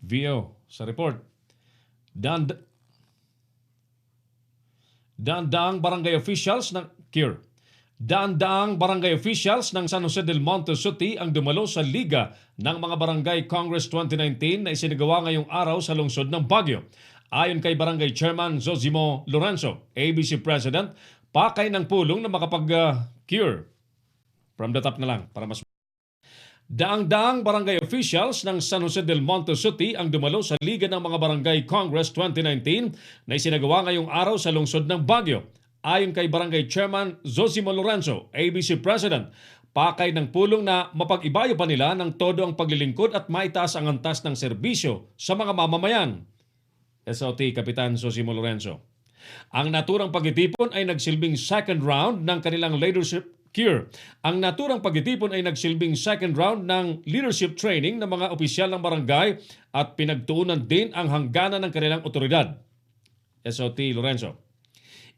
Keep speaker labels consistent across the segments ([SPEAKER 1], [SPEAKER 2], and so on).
[SPEAKER 1] VO sa report. Daang barangay officials ng CURE. Daang barangay officials ng San Jose del Monte City ang dumalo sa Liga ng mga Barangay Congress 2019 na isinagawa ngayong araw sa lungsod ng Baguio. Ayon kay Barangay Chairman Zosimo Lorenzo, ABC President, pakay ng pulong na makapag-cure. From the top na lang para mas daang barangay officials ng San Jose del Monte City ang dumalo sa Liga ng mga Barangay Congress 2019 na isinagawa ngayong araw sa lungsod ng Baguio. Ayon kay Barangay Chairman Zosimo Lorenzo, ABC President, pakay ng pulong na mapag-ibayo pa nila ng todo ang paglilingkod at maitaas ang antas ng serbisyo sa mga mamamayan. SOT Kapitan Zosimo Lorenzo. Ang naturang pagtitipon ay nagsilbing second round ng kanilang leadership CURE. Ang naturang pagtitipon ay nagsilbing second round ng leadership training ng mga opisyal ng barangay at pinagtuunan din ang hangganan ng kanilang otoridad. SOT Lorenzo.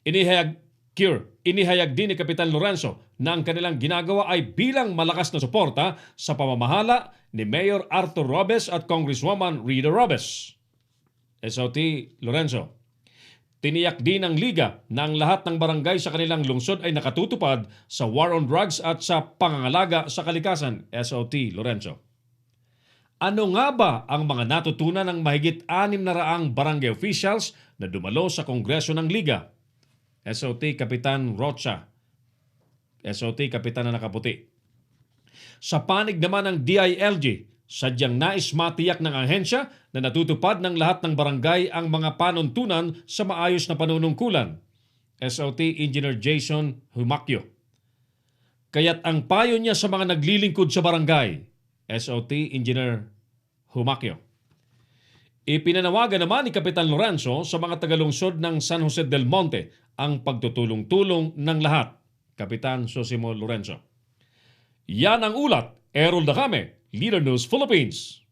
[SPEAKER 1] Inihayag din ni Kapitan Lorenzo na ang kanilang ginagawa ay bilang malakas na suporta sa pamamahala ni Mayor Arthur Robes at Congresswoman Rita Robes. SOT Lorenzo. Tiniyak din ng Liga na ang lahat ng barangay sa kanilang lungsod ay nakatutupad sa war on drugs at sa pangangalaga sa kalikasan. SOT Lorenzo. Ano nga ba ang mga natutunan ng mahigit 600 barangay officials na dumalo sa Kongreso ng Liga? SOT Kapitan Rocha. SOT Kapitan na nakaputi. Sa panig naman ng DILG, sadyang nais matiyak ng ahensya na natutupad ng lahat ng barangay ang mga panuntunan sa maayos na panunungkulan. SOT Engineer Jason Humacchio. Kaya't ang payo niya sa mga naglilingkod sa barangay. SOT Engineer Humacchio. Ipinanawagan naman ni Kapitan Lorenzo sa mga tagalungsod ng San Jose del Monte ang pagtutulong-tulong ng lahat. Kapitan Zosimo Lorenzo. Yan ang ulat. Errol Dacame, Leader News Philippines.